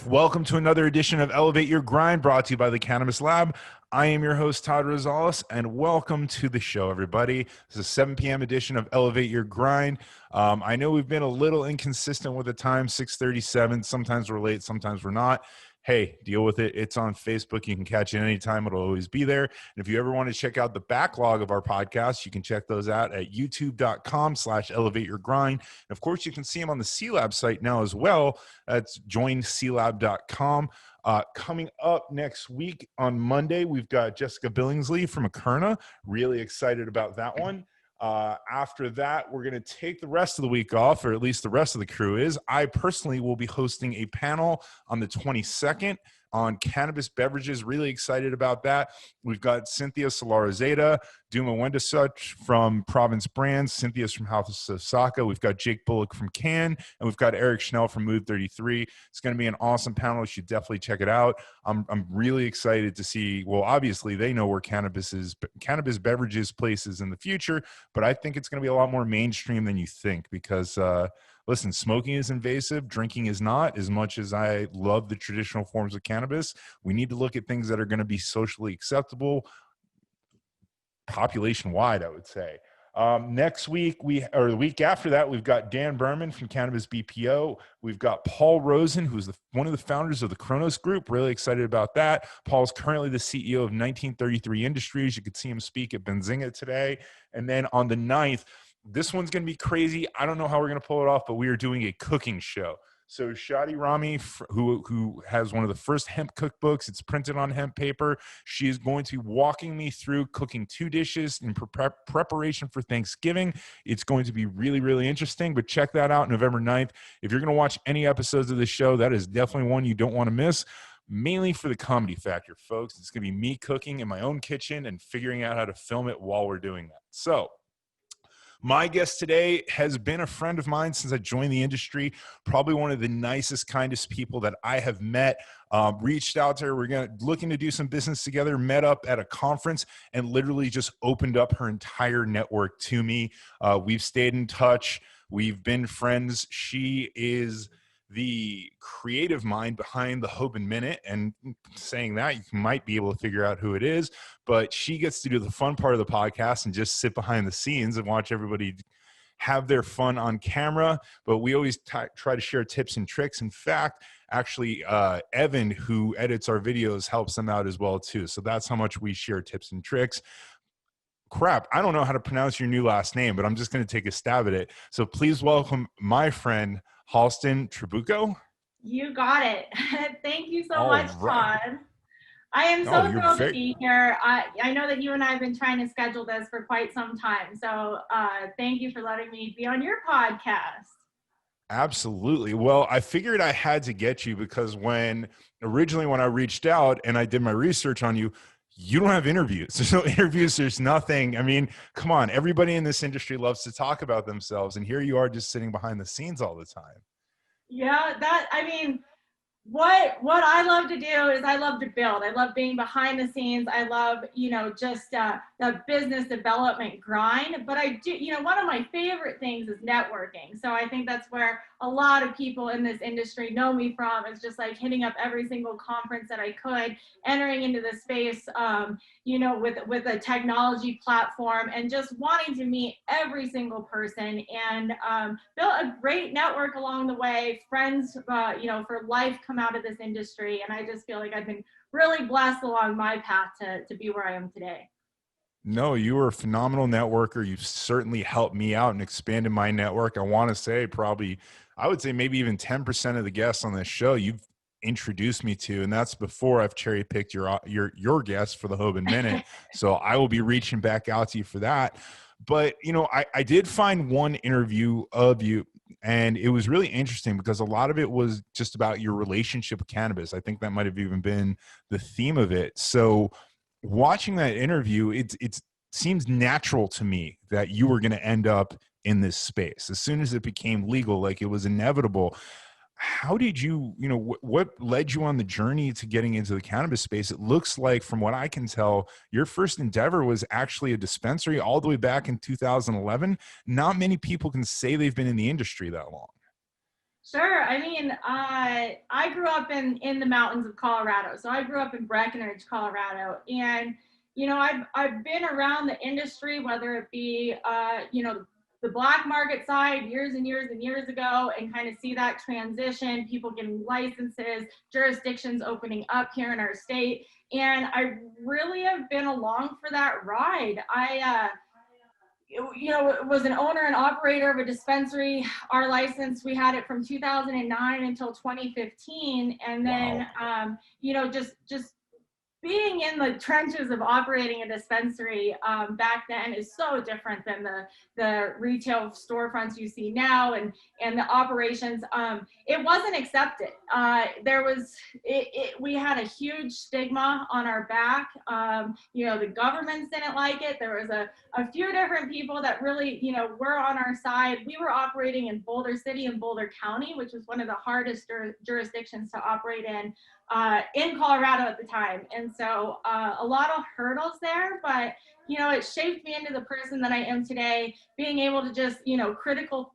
Welcome to another edition of Elevate Your Grind, brought to you by the Cannabis Lab. I am your host, Todd Rosales, and welcome to the show, everybody. This is a 7 p.m. edition of Elevate Your Grind. I know we've been a little inconsistent with the time, 6:37. Sometimes we're late, sometimes we're not. Hey, deal with it. It's on Facebook. You can catch it anytime. It'll always be there. And if you ever want to check out the backlog of our podcasts, you can check those out at youtube.com/elevateyourgrind. And of course, you can see them on the C-Lab site now as well. That's joinclab.com. Coming up next week on Monday, we've got Jessica Billingsley from Akerna. Really excited about that one. After that, we're going to take the rest of the week off, or at least the rest of the crew is. I personally will be hosting a panel on the 22nd on cannabis beverages. Really excited about that. We've got Cynthia Solarizada, Duma Wendasuch from Province Brands, Cynthia's from House of Osaka. We've got Jake Bullock from Cannes, and we've got Eric Schnell from Mood 33. It's going to be an awesome panel. You should definitely check it out. I'm really excited to see, well, obviously they know where cannabis beverages places in the future, but I think it's going to be a lot more mainstream than you think because, listen, smoking is invasive, drinking is not. As much as I love the traditional forms of cannabis, we need to look at things that are going to be socially acceptable, population-wide, I would say. Next week, or the week after that, we've got Dan Berman from Cannabis BPO. We've got Paul Rosen, who's one of the founders of the Kronos Group. Really excited about that. Paul's currently the CEO of 1933 Industries. You could see him speak at Benzinga today. And then on the 9th, this one's going to be crazy. I don't know how we're going to pull it off, but we are doing a cooking show. So Shadi Rami, who has one of the first hemp cookbooks, it's printed on hemp paper. She is going to be walking me through cooking 2 dishes in preparation for Thanksgiving. It's going to be really, really interesting, but check that out November 9th. If you're going to watch any episodes of this show, that is definitely one you don't want to miss. Mainly for the comedy factor, folks. It's going to be me cooking in my own kitchen and figuring out how to film it while we're doing that. So my guest today has been a friend of mine since I joined the industry, probably one of the nicest, kindest people that I have met. Reached out to her. We're looking to do some business together, met up at a conference, and literally just opened up her entire network to me. We've stayed in touch. We've been friends. She is the creative mind behind the Hoban Minute, and saying that, you might be able to figure out who it is, but she gets to do the fun part of the podcast and just sit behind the scenes and watch everybody have their fun on camera. But we always try to share tips and tricks. In fact, actually, Evan, who edits our videos, helps them out as well too. So that's how much we share tips and tricks. Crap, I don't know how to pronounce your new last name, but I'm just going to take a stab at it. So please welcome my friend, Halston Trabuco. You got it. Thank you so much, Todd. I am so thrilled to be here. I know that you and I have been trying to schedule this for quite some time. So thank you for letting me be on your podcast. Absolutely. Well, I figured I had to get you because originally when I reached out and I did my research on you, you don't have interviews. There's no interviews. There's nothing. I mean, come on. Everybody in this industry loves to talk about themselves. And here you are just sitting behind the scenes all the time. Yeah, what I love to do is I love to build. I love being behind the scenes. I love, just the business development grind. But I do, one of my favorite things is networking. So I think that's where a lot of people in this industry know me from. It's just like hitting up every single conference that I could, entering into the space, with a technology platform, and just wanting to meet every single person and build a great network along the way. Friends, for life come out of this industry. And I just feel like I've been really blessed along my path to be where I am today. No, you were a phenomenal networker. You've certainly helped me out and expanded my network. I want to say I would say maybe even 10% of the guests on this show you've introduced me to, and that's before I've cherry picked your guests for the Hoban Minute. So I will be reaching back out to you for that. But, I did find one interview of you, and it was really interesting because a lot of it was just about your relationship with cannabis. I think that might have even been the theme of it. So watching that interview, it seems natural to me that you were going to end up in this space. As soon as it became legal, like it was inevitable. How did you, what led you on the journey to getting into the cannabis space? It looks like, from what I can tell, your first endeavor was actually a dispensary all the way back in 2011. Not many people can say they've been in the industry that long. Sure. I mean, I grew up in the mountains of Colorado. So I grew up in Breckenridge, Colorado. And, I've been around the industry, whether it be, the black market side years and years and years ago, and kind of see that transition, people getting licenses, jurisdictions opening up here in our state. And I really have been along for that ride. Was an owner and operator of a dispensary. Our license, we had it from 2009 until 2015. And then, Wow. just being in the trenches of operating a dispensary back then is so different than the retail storefronts you see now, and the operations. It wasn't accepted. We had a huge stigma on our back. The governments didn't like it. There was a few different people that really, were on our side. We were operating in Boulder City and Boulder County, which was one of the hardest jurisdictions to operate in Colorado at the time. And so a lot of hurdles there, but, it shaped me into the person that I am today, being able to just, critical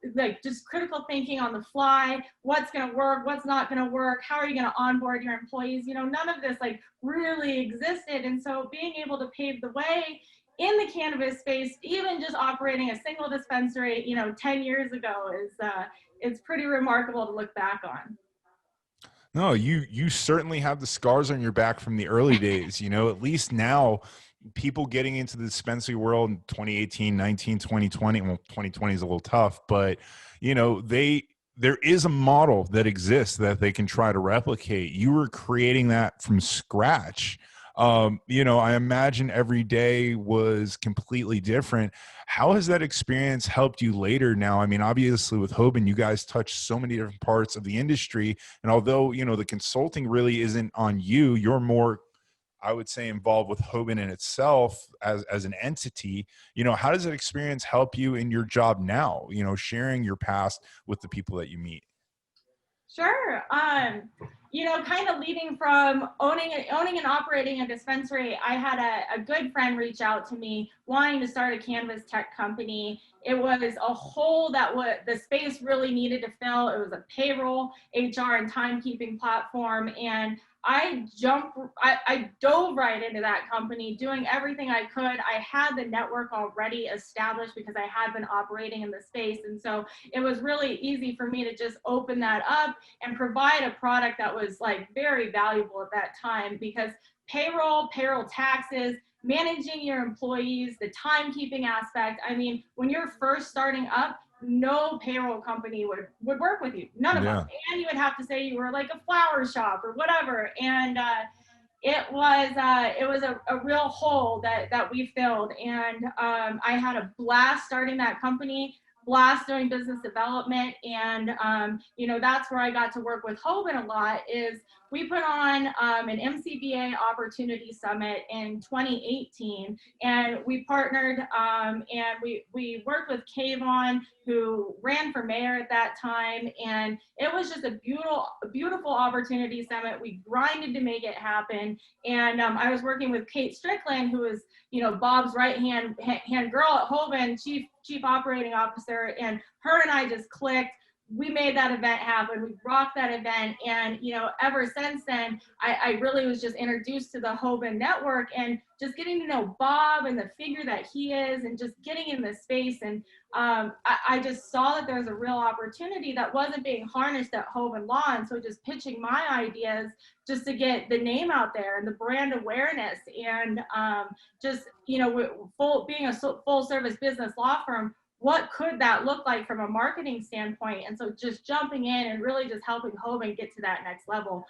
thinking on the fly, what's going to work, what's not going to work, how are you going to onboard your employees? None of this really existed. And so being able to pave the way in the cannabis space, even just operating a single dispensary, 10 years ago it's pretty remarkable to look back on. No, you certainly have the scars on your back from the early days. At least now, people getting into the dispensary world in 2018, 19, 2020. Well, 2020 is a little tough, but there is a model that exists that they can try to replicate. You were creating that from scratch. I imagine every day was completely different. How has that experience helped you later now? I mean, obviously with Hoban, you guys touch so many different parts of the industry. And although, the consulting really isn't on you, you're more, I would say, involved with Hoban in itself as an entity. How does that experience help you in your job now, sharing your past with the people that you meet? Sure. Kind of leading from owning and operating a dispensary, I had a good friend reach out to me wanting to start a cannabis tech company. It was a hole that the space really needed to fill. It was a payroll, HR, and timekeeping platform. And I dove right into that company, doing everything I could. I had the network already established because I had been operating in the space. And so it was really easy for me to just open that up and provide a product that was very valuable at that time, because payroll taxes, managing your employees, the timekeeping aspect. I mean, when you're first starting up, no payroll company would work with you. None of them. Yeah. And you would have to say you were like a flower shop or whatever. And it was a real hole that we filled. And I had a blast starting that company, blast doing business development. And, that's where I got to work with Hoban a lot. Is we put on an MCBA Opportunity Summit in 2018, and we partnered and we worked with Kayvon, who ran for mayor at that time. And it was just a beautiful opportunity summit. We grinded to make it happen. And I was working with Kate Strickland, who is, Bob's right hand girl at Hoban, chief operating officer. And her and I just clicked. We made that event happen. We rocked that event. And, ever since then, I really was just introduced to the Hoban network, and just getting to know Bob and the figure that he is, and just getting in the space. And I just saw that there was a real opportunity that wasn't being harnessed at Hoban Law. And so just pitching my ideas just to get the name out there and the brand awareness, and being a full service business law firm, what could that look like from a marketing standpoint? And so just jumping in and really just helping Hoban get to that next level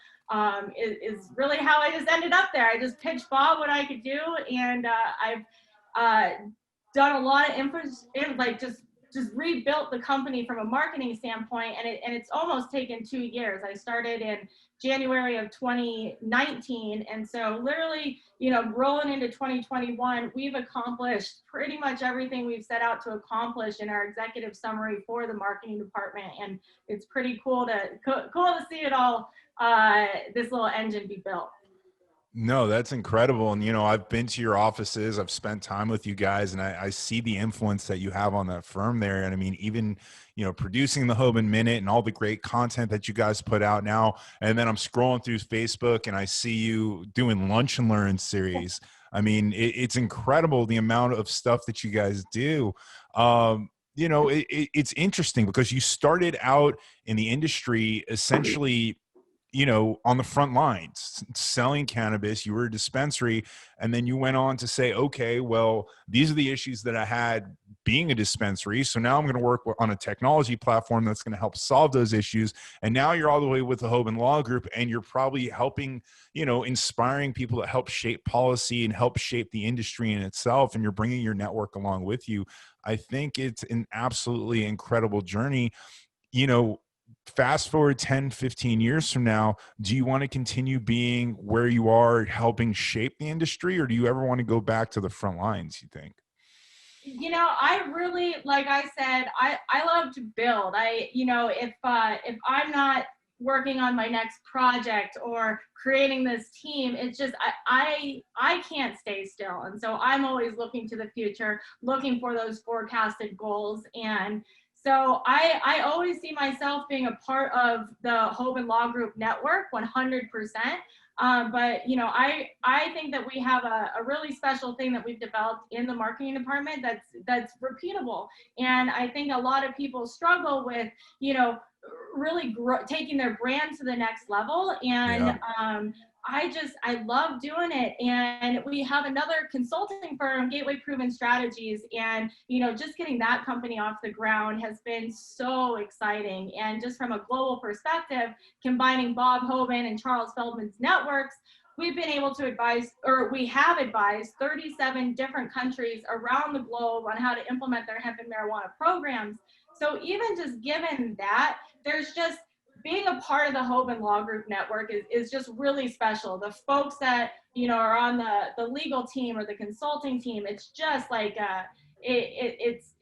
is really how I just ended up there. I just pitched Bob what I could do, and I've done a lot of just rebuilt the company from a marketing standpoint, and it's almost taken 2 years. I started in January of 2019, and so literally, rolling into 2021, we've accomplished pretty much everything we've set out to accomplish in our executive summary for the marketing department, and it's pretty cool to see it all, this little engine be built. No, that's incredible. And, I've been to your offices, I've spent time with you guys, and I see the influence that you have on that firm there. And I mean, even, producing the Hoban Minute and all the great content that you guys put out now. And then I'm scrolling through Facebook and I see you doing Lunch and Learn series. I mean, it's incredible the amount of stuff that you guys do. It's interesting because you started out in the industry essentially on the front lines selling cannabis. You were a dispensary, and then you went on to say, okay, well, these are the issues that I had being a dispensary, so now I'm going to work on a technology platform that's going to help solve those issues. And now you're all the way with the Hoban Law Group, and you're probably helping, inspiring people to help shape policy and help shape the industry in itself, and you're bringing your network along with you. I think it's an absolutely incredible journey. you know Fast forward 10, 15 years from now, do you want to continue being where you are helping shape the industry, or do you ever want to go back to the front lines, you think? I really, like I said, I love to build. If I'm not working on my next project or creating this team, it's just I can't stay still. And so I'm always looking to the future, looking for those forecasted goals. And so I always see myself being a part of the Hoban Law Group network 100%. I think that we have a really special thing that we've developed in the marketing department that's repeatable. And I think a lot of people struggle with, really taking their brand to the next level. And Yeah. I love doing it. And we have another consulting firm, Gateway Proven Strategies. And, just getting that company off the ground has been so exciting. And just from a global perspective, combining Bob Hoban and Charles Feldman's networks, we've been able to advise, or we have advised 37 different countries around the globe on how to implement their hemp and marijuana programs. So even just given that, there's just being a part of the Hoban Law Group network is just really special. The folks that, are on the legal team or the consulting team, it's just like, it's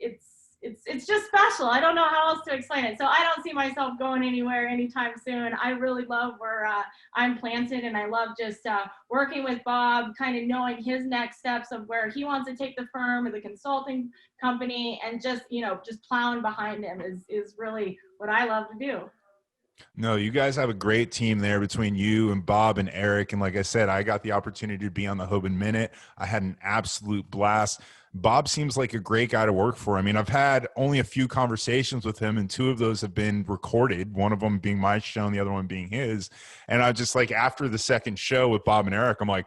just special. I don't know how else to explain it. So I don't see myself going anywhere anytime soon. I really love where I'm planted, and I love just working with Bob, kind of knowing his next steps of where he wants to take the firm or the consulting company, and just plowing behind him is really what I love to do. No, you guys have a great team there between you and Bob and Eric. And like I said, I got the opportunity to be on the Hoban Minute. I had an absolute blast. Bob seems like a great guy to work for. I mean, I've had only a few conversations with him, and two of those have been recorded, one of them being my show and the other one being his. And I just like, after the second show with Bob and Eric, I'm like,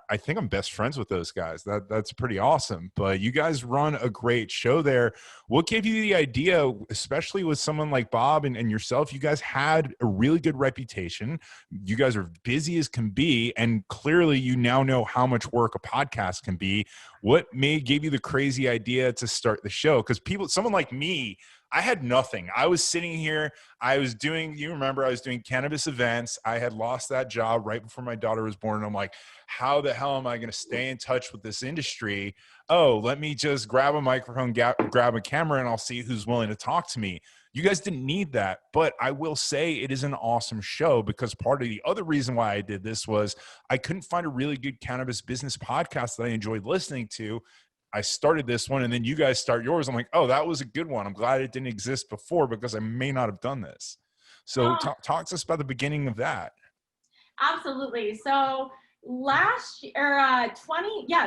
I think I'm best friends with those guys. That's pretty awesome. But you guys run a great show there. What gave you the idea, especially with someone like Bob and yourself? You guys had a really good reputation. You guys are busy as can be, and clearly you now know how much work a podcast can be. What gave you the crazy idea to start the show? Because someone like me, I had nothing. I was sitting here. You remember, I was doing cannabis events. I had lost that job right before my daughter was born. And I'm like, how the hell am I going to stay in touch with this industry? Oh, let me just grab a microphone, grab a camera, and I'll see who's willing to talk to me. You guys didn't need that, but I will say it is an awesome show, because part of the other reason why I did this was I couldn't find a really good cannabis business podcast that I enjoyed listening to. I started this one, and then you guys start yours. I'm like, oh, that was a good one. I'm glad it didn't exist before, because I may not have done this. So Oh, talk to us about the beginning of that. absolutely. So last year,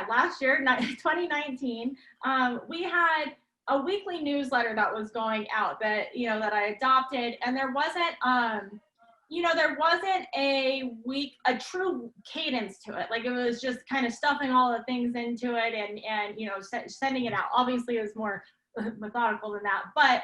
last year, 2019, we had a weekly newsletter that was going out that, that I adopted, and there wasn't, a true cadence to it. Like, it was just kind of stuffing all the things into it and sending it out. Obviously it was more methodical than that, but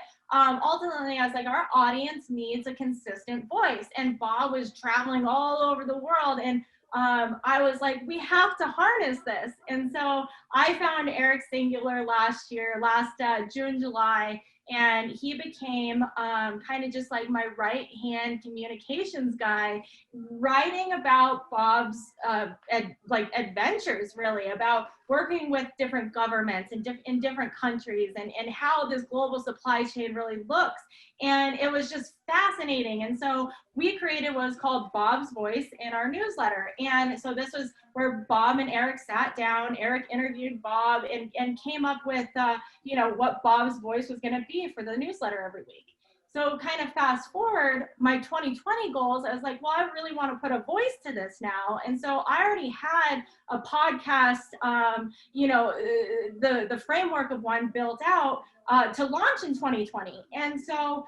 ultimately I was like, our audience needs a consistent voice. And Bob was traveling all over the world, and I was like, we have to harness this. And so I found Eric Singular last June, July, and he became kind of just like my right hand communications guy, writing about Bob's adventures, really, about working with different governments in different countries, and how this global supply chain really looks. And it was just fascinating. And so we created what was called Bob's Voice in our newsletter. And so this was where Bob and Eric sat down. Eric interviewed Bob and came up with, what Bob's voice was going to be for the newsletter every week. So kind of fast forward my 2020 goals, I was like, well, I really want to put a voice to this now. And so I already had a podcast, the framework of one built out to launch in 2020. And so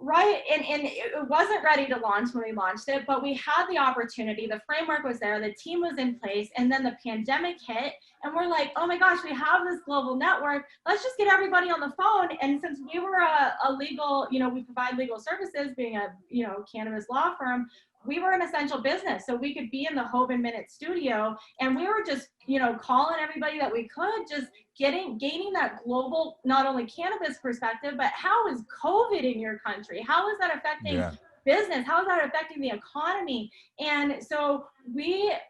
and it wasn't ready to launch when we launched it, but we had the opportunity, the framework was there, the team was in place, and then the pandemic hit, and we're like, oh my gosh, we have this global network, let's just get everybody on the phone. And since we were a legal, we provide legal services, being a, cannabis law firm, we were an essential business. So we could be in the Hoban Minute studio, and we were just, calling everybody that we could, just gaining that global, not only cannabis perspective, but how is COVID in your country? How is that affecting business? How is that affecting the economy? And so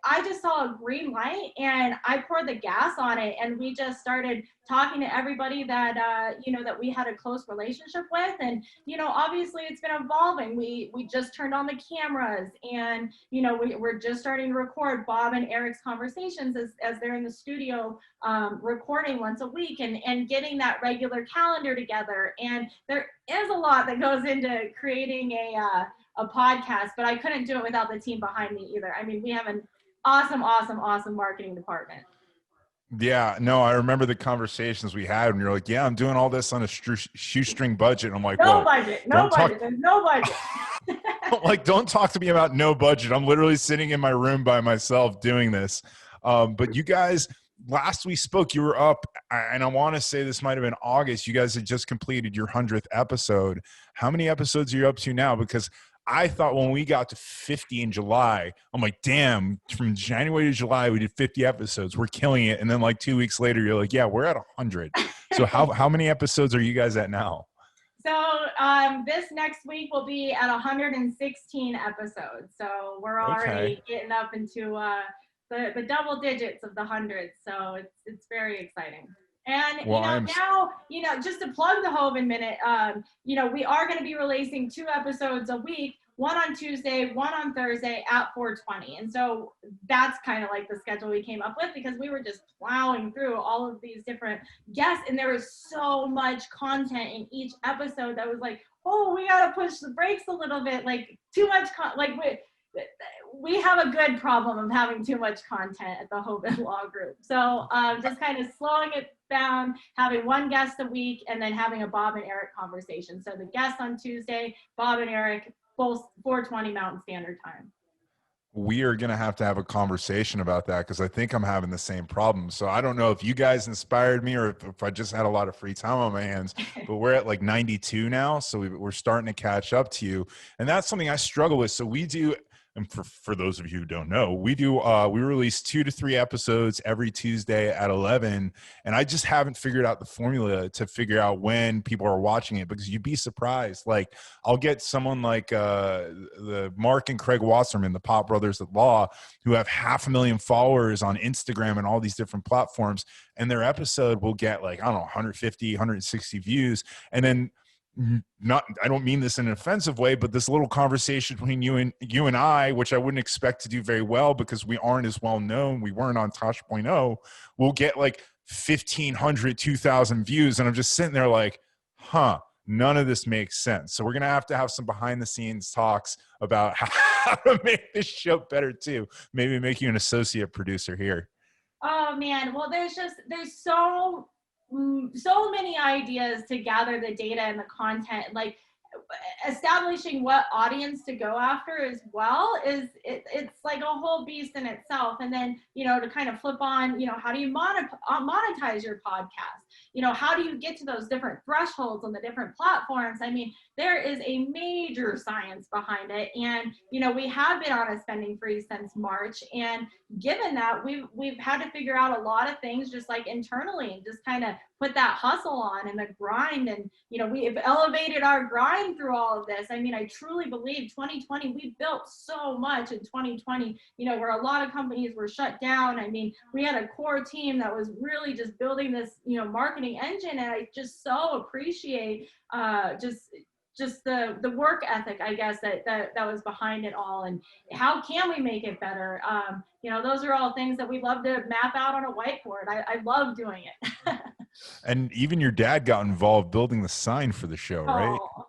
I just saw a green light, and I poured the gas on it, and we just started talking to everybody that that we had a close relationship with. And obviously it's been evolving. We just turned on the cameras, and we're just starting to record Bob and Eric's conversations as they're in the studio recording once a week, and getting that regular calendar together. And there is a lot that goes into creating a podcast, but I couldn't do it without the team behind me either. I mean, we have an awesome marketing department. Yeah, no, I remember the conversations we had when you're like, yeah, I'm doing all this on a shoestring budget. And I'm like, no budget. There's no budget. Like, don't talk to me about no budget. I'm literally sitting in my room by myself doing this. But you guys, last we spoke, you were up, and I want to say this might've been August. You guys had just completed your 100th episode. How many episodes are you up to now? Because I thought when we got to 50 in July, I'm like, damn, from January to July, we did 50 episodes. We're killing it. And then like 2 weeks later, you're like, yeah, we're at 100. So how many episodes are you guys at now? So this next week will be at 116 episodes. So we're already getting up into the double digits of the hundreds. So it's very exciting. And now, just to plug the Hoban Minute, we are going to be releasing 2 episodes a week, one on Tuesday, one on Thursday at 4:20. And so that's kind of like the schedule we came up with, because we were just plowing through all of these different guests, and there was so much content in each episode that was like, oh, we got to push the brakes a little bit, like too much, we have a good problem of having too much content at the Hoban Law Group. So just kind of slowing it down, having one guest a week, and then having a Bob and Eric conversation. So the guest on Tuesday, Bob and Eric, both 4:20 Mountain Standard Time. We are going to have a conversation about that, because I think I'm having the same problem. So I don't know if you guys inspired me or if I just had a lot of free time on my hands, but we're at like 92 now. So we're starting to catch up to you. And that's something I struggle with. So we do, and for those of you who don't know, we release 2 to 3 episodes every Tuesday at 11. And I just haven't figured out the formula to figure out when people are watching it, because you'd be surprised. Like, I'll get someone like the Mark and Craig Wasserman, the Pop Brothers at Law, who have 500,000 followers on Instagram and all these different platforms. And their episode will get like, I don't know, 150, 160 views. And then I don't mean this in an offensive way, but this little conversation between you and I, which I wouldn't expect to do very well because we aren't as well known, we weren't on Tosh.0, will get like 1,500, 2,000 views. And I'm just sitting there like, none of this makes sense. So we're going to have some behind the scenes talks about how to make this show better too. Maybe make you an associate producer here. Oh man. Well, there's so many ideas to gather the data and the content, like establishing what audience to go after as well it's like a whole beast in itself. And then to kind of flip on, how do you monetize your podcast? how do you get to those different thresholds on the different platforms? I mean, there is a major science behind it. And, we have been on a spending freeze since March. And given that, we've had to figure out a lot of things just like internally, and just kind of put that hustle on and the grind. And, we've elevated our grind through all of this. I mean, I truly believe 2020, we built so much in 2020, where a lot of companies were shut down. I mean, we had a core team that was really just building this, marketing engine. And I just so appreciate just the work ethic, I guess, that was behind it all. And how can we make it better? Those are all things that we love to map out on a whiteboard. I love doing it. And even your dad got involved building the sign for the show, right? Oh,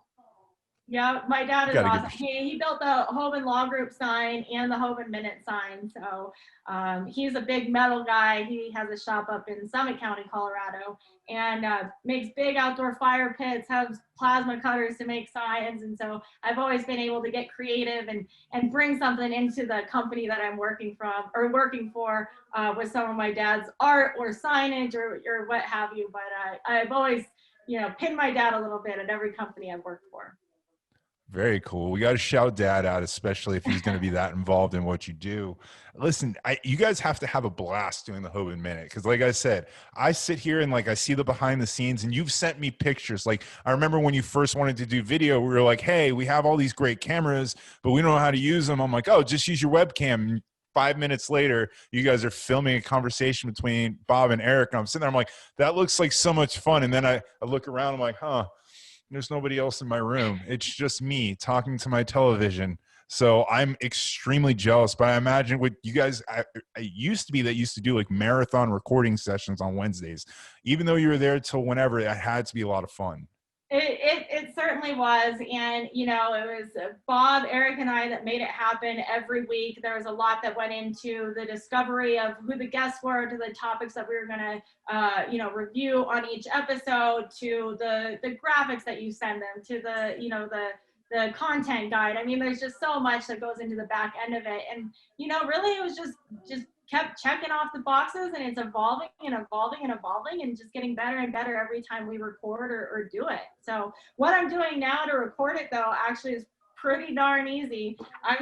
yeah, my dad is awesome. He built the Hoban Law Group sign and the Hoban Minute sign. So he's a big metal guy. He has a shop up in Summit County, Colorado, and makes big outdoor fire pits, has plasma cutters to make signs. And so I've always been able to get creative and bring something into the company that I'm working for with some of my dad's art or signage or what have you. But I've always, pinned my dad a little bit at every company I've worked for. Very cool. We got to shout dad out, especially if he's going to be that involved in what you do. Listen, you guys have to have a blast doing the Hoban Minute. Because like I said, I sit here and I see the behind the scenes, and you've sent me pictures. Like, I remember when you first wanted to do video, we were like, hey, we have all these great cameras, but we don't know how to use them. I'm like, oh, just use your webcam. And 5 minutes later, you guys are filming a conversation between Bob and Eric. And I'm sitting there, I'm like, that looks like so much fun. And then I look around, I'm like, huh. There's nobody else in my room. It's just me talking to my television. So I'm extremely jealous, but I imagine what you guys, it used to do marathon recording sessions on Wednesdays. Even though you were there till whenever, it had to be a lot of fun. It certainly was. And, it was Bob, Eric, and I that made it happen every week. There was a lot that went into the discovery of who the guests were, to the topics that we were going to, review on each episode, to the graphics that you send them, to the content guide. I mean, there's just so much that goes into the back end of it. And, really it was just kept checking off the boxes, and it's evolving and evolving and evolving and just getting better and better every time we record or do it. So what I'm doing now to record it, though, actually is pretty darn easy. I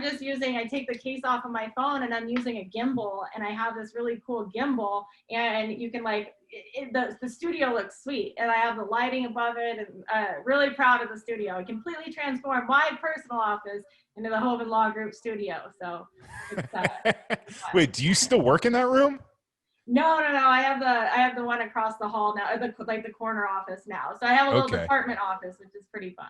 take the case off of my phone, and I'm using a gimbal, and I have this really cool gimbal, and you can the studio looks sweet, and I have the lighting above it, and really proud of the studio. I completely transformed my personal office into the Hoban Law Group studio. So it's, Wait, do you still work in that room? No. I have the one across the hall now, the corner office now. So I have a little department office, which is pretty fun.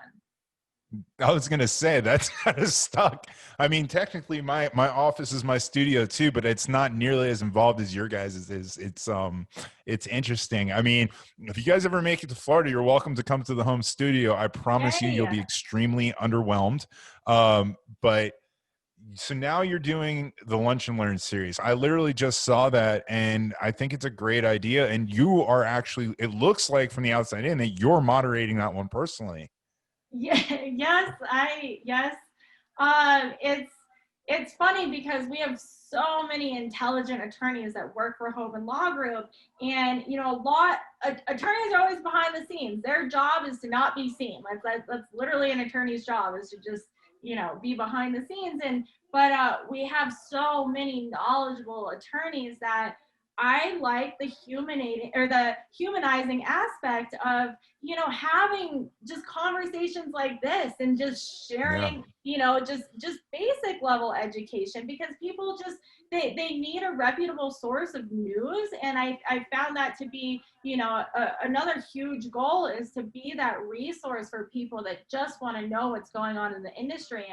I was going to say that's kind of stuck. I mean, technically my office is my studio too, but it's not nearly as involved as your guys' is. It's interesting. I mean, if you guys ever make it to Florida, you're welcome to come to the home studio. I promise you'll be extremely underwhelmed. But so now you're doing the Lunch and Learn series. I literally just saw that, and I think it's a great idea. And you are actually, it looks like from the outside in, that you're moderating that one personally. Yes. It's funny because we have so many intelligent attorneys that work for Hoban Law Group, and attorneys are always behind the scenes. Their job is to not be seen. That's literally an attorney's job, is to just be behind the scenes. But we have so many knowledgeable attorneys that I like the humanizing aspect of, having just conversations like this and just sharing, just basic level education, because people they need a reputable source of news. And I found that to be, another huge goal is to be that resource for people that just want to know what's going on in the industry.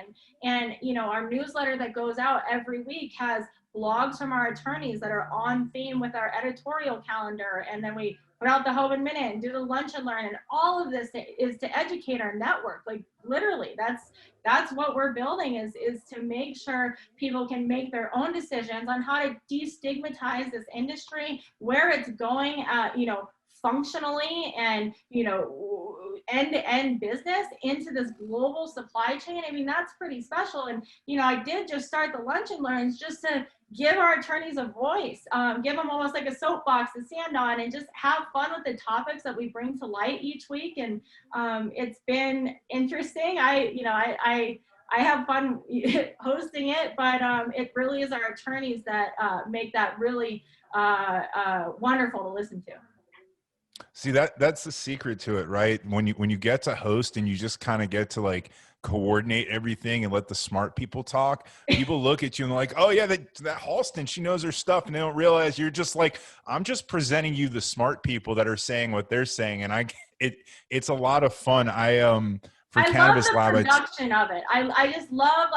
And our newsletter that goes out every week has blogs from our attorneys that are on theme with our editorial calendar. And then we put out the Hoban Minute and do the Lunch and Learn. And all of this is to educate our network. Literally, that's what we're building, is to make sure people can make their own decisions on how to destigmatize this industry, where it's going, functionally and, end-to-end business into this global supply chain. I mean, that's pretty special. And, I did just start the Lunch and Learns just to give our attorneys a voice, give them almost like a soapbox to stand on, and just have fun with the topics that we bring to light each week. And it's been interesting. I have fun hosting it, but it really is our attorneys that make that really wonderful to listen to. See, that's the secret to it, right? When you get to host and you just kind of get to like coordinate everything and let the smart people talk, people look at you and they're like, oh yeah, that Halston, she knows her stuff, and they don't realize you're just like, I'm just presenting you the smart people that are saying what they're saying, and it's a lot of fun. For Cannabis Lab, I love the production of it. I just love,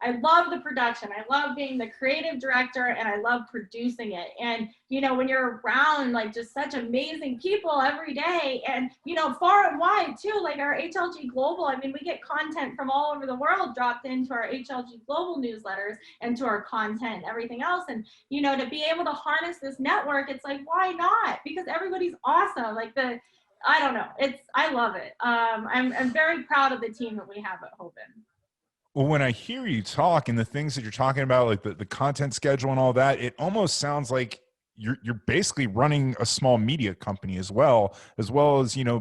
I love the production. I love being the creative director, and I love producing it. And, when you're around like just such amazing people every day, and, far and wide too, like our HLG Global, I mean, we get content from all over the world dropped into our HLG Global newsletters and to our content and everything else. And, to be able to harness this network, it's like, why not? Because everybody's awesome. Like I don't know. I love it. I'm very proud of the team that we have at Hoban. Well, when I hear you talk and the things that you're talking about, like the content schedule and all that, it almost sounds like you're basically running a small media company as well as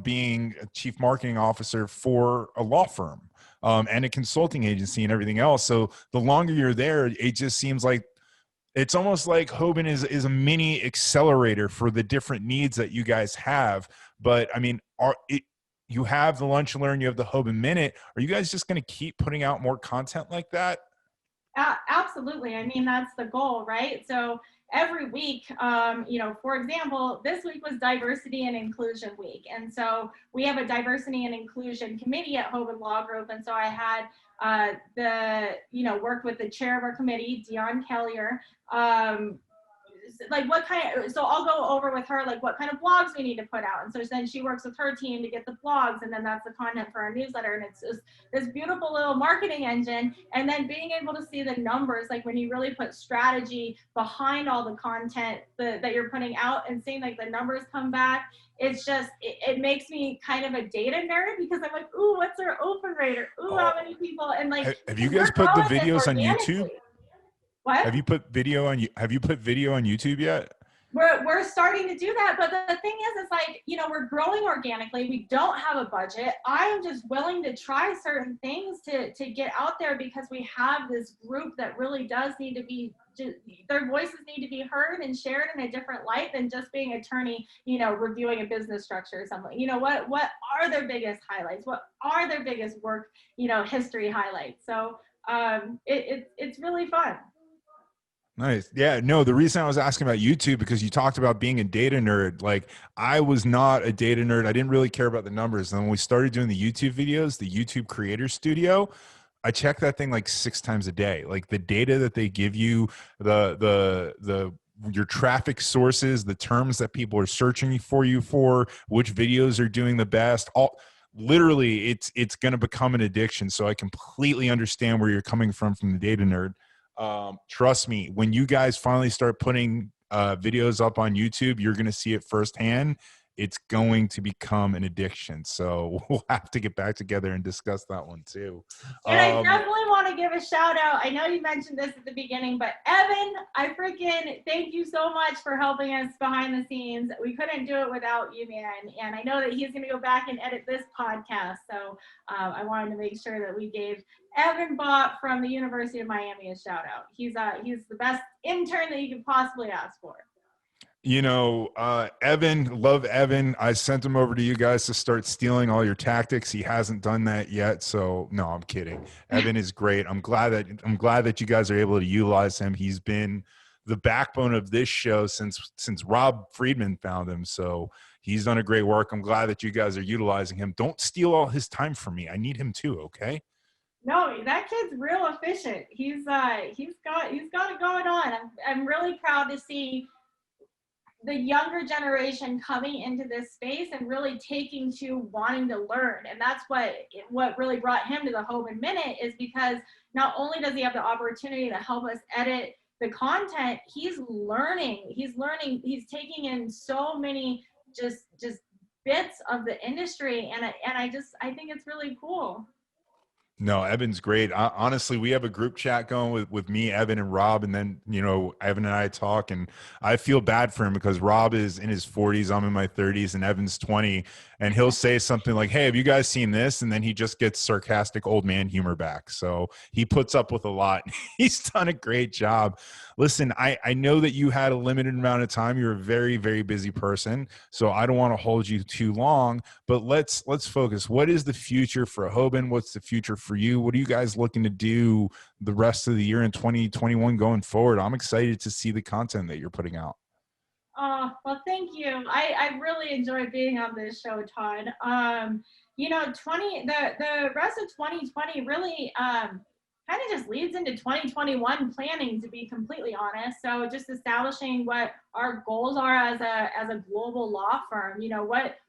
being a chief marketing officer for a law firm and a consulting agency and everything else. So the longer you're there, it just seems like it's almost like Hoban is a mini accelerator for the different needs that you guys have. But I mean, you have the Lunch and Learn, you have the Hoban Minute. Are you guys just going to keep putting out more content like that? Absolutely. I mean, that's the goal, right? So every week, for example, this week was Diversity and Inclusion Week. And so we have a Diversity and Inclusion Committee at Hoban Law Group. And so I had worked with the chair of our committee, Dion Kellier, so I'll go over with her, like what kind of blogs we need to put out. And so then she works with her team to get the blogs, and then that's the content for our newsletter. And it's just this beautiful little marketing engine. And then being able to see the numbers, like when you really put strategy behind all the content that you're putting out and seeing like the numbers come back, it's just, it makes me kind of a data nerd, because I'm like, ooh, what's our open rate? Or, ooh, how many people? And like, have you guys put the videos on YouTube? What? Have you put video on YouTube yet? We're starting to do that, but the thing is, it's like, we're growing organically. We don't have a budget. I am just willing to try certain things to get out there, because we have this group that really does need to be, their voices need to be heard and shared in a different light than just being attorney, reviewing a business structure or something. What are their biggest highlights? What are their biggest work, history highlights? So it's really fun. Nice. Yeah, no, the reason I was asking about YouTube, because you talked about being a data nerd. Like, I was not a data nerd. I didn't really care about the numbers. And when we started doing the YouTube videos, the YouTube Creator Studio, I check that thing like 6 times a day. Like the data that they give you, your traffic sources, the terms that people are searching for you for, which videos are doing the best, literally it's going to become an addiction. So I completely understand where you're coming from the data nerd. Trust me, when you guys finally start putting videos up on YouTube, you're going to see it firsthand. It's going to become an addiction. So we'll have to get back together and discuss that one too. And I definitely want to give a shout out. I know you mentioned this at the beginning, but Evan, I freaking thank you so much for helping us behind the scenes. We couldn't do it without you, man. And I know that he's going to go back and edit this podcast. So I wanted to make sure that we gave Evan Bott from the University of Miami a shout out. He's the best intern that you could possibly ask for. Evan, love Evan. I sent him over to you guys to start stealing all your tactics. He hasn't done that yet. So no, I'm kidding. Evan is great. I'm glad that you guys are able to utilize him. He's been the backbone of this show since Rob Friedman found him. So he's done a great work. I'm glad that you guys are utilizing him. Don't steal all his time from me. I need him too. Okay. No, that kid's real efficient. He's got it going on. I'm really proud to see the younger generation coming into this space and really taking to wanting to learn. And that's what really brought him to the Hoban Minute, is because not only does he have the opportunity to help us edit the content, he's learning, he's taking in so many just bits of the industry. And I think it's really cool. No, Evan's great. Honestly, we have a group chat going with me, Evan, and Rob. And then, Evan and I talk, and I feel bad for him because Rob is in his 40s. I'm in my 30s, and Evan's 20. And he'll say something like, hey, have you guys seen this? And then he just gets sarcastic old man humor back. So he puts up with a lot. He's done a great job. Listen, I know that you had a limited amount of time. You're a very, very busy person. So I don't want to hold you too long, but let's focus. What is the future for Hoban? What's the future for you? What are you guys looking to do the rest of the year in 2021 going forward? I'm excited to see the content that you're putting out. Oh, well, thank you. I really enjoyed being on this show, Todd. The rest of 2020 really kind of just leads into 2021 planning, to be completely honest. So just establishing what our goals are as a global law firm.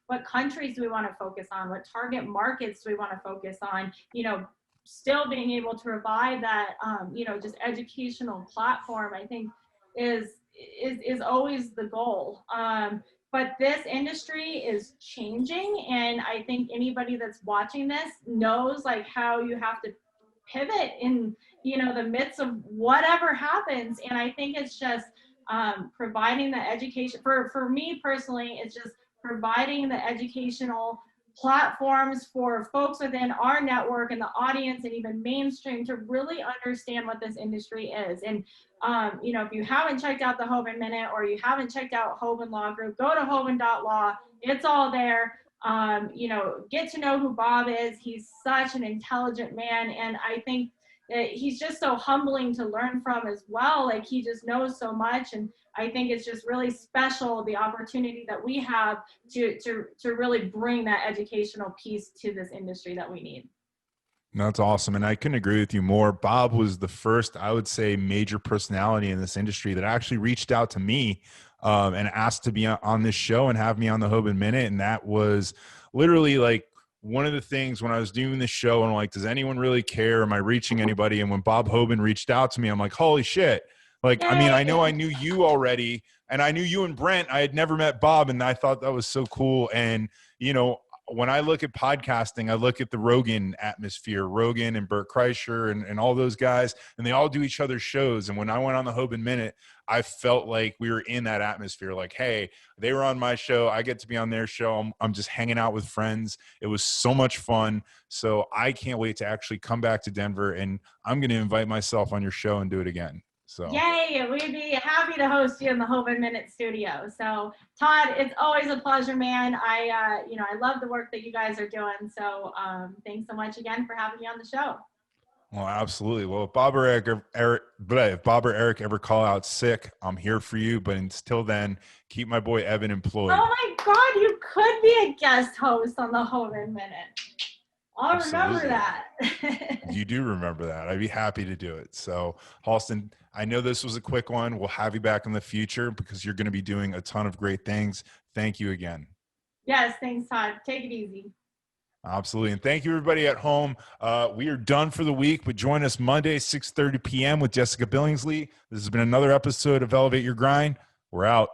What countries do we want to focus on? What target markets do we want to focus on? Still being able to provide that just educational platform, I think is always the goal. But this industry is changing, and I think anybody that's watching this knows like how you have to pivot in the midst of whatever happens. And I think it's just providing the education for me personally. It's just providing the educational platforms for folks within our network and the audience and even mainstream to really understand what this industry is. And if you haven't checked out the Hoban Minute or you haven't checked out Hoban Law Group, go to hoban.law. It's all there. Get to know who Bob is. He's such an intelligent man, and I think that he's just so humbling to learn from as well. Like, he just knows so much, and I think it's just really special, the opportunity that we have to really bring that educational piece to this industry that we need. That's awesome. And I couldn't agree with you more. Bob was the first, I would say, major personality in this industry that actually reached out to me and asked to be on this show and have me on the Hoban Minute. And that was literally like one of the things when I was doing this show, and I'm like, does anyone really care? Am I reaching anybody? And when Bob Hoban reached out to me, I'm like, holy shit. Like, I mean, I know I knew you already, and I knew you and Brent. I had never met Bob, and I thought that was so cool. And, when I look at podcasting, I look at the Rogan atmosphere, Rogan and Bert Kreischer and all those guys, and they all do each other's shows. And when I went on the Hoban Minute, I felt like we were in that atmosphere. Like, hey, they were on my show. I get to be on their show. I'm just hanging out with friends. It was so much fun. So I can't wait to actually come back to Denver, and I'm going to invite myself on your show and do it again. So yay, we'd be happy to host you in the Hoban Minute studio. So Todd, it's always a pleasure, man. I love the work that you guys are doing. So thanks so much again for having me on the show. Well, absolutely. Well, if Bob or Eric ever call out sick, I'm here for you. But until then, keep my boy Evan employed. Oh my God, you could be a guest host on the Hoban Minute. I'll remember that. You do remember that. I'd be happy to do it. So, Halston, I know this was a quick one. We'll have you back in the future because you're going to be doing a ton of great things. Thank you again. Yes, thanks, Todd. Take it easy. Absolutely. And thank you, everybody at home. We are done for the week, but join us Monday, 6:30 p.m. with Jessica Billingsley. This has been another episode of Elevate Your Grind. We're out.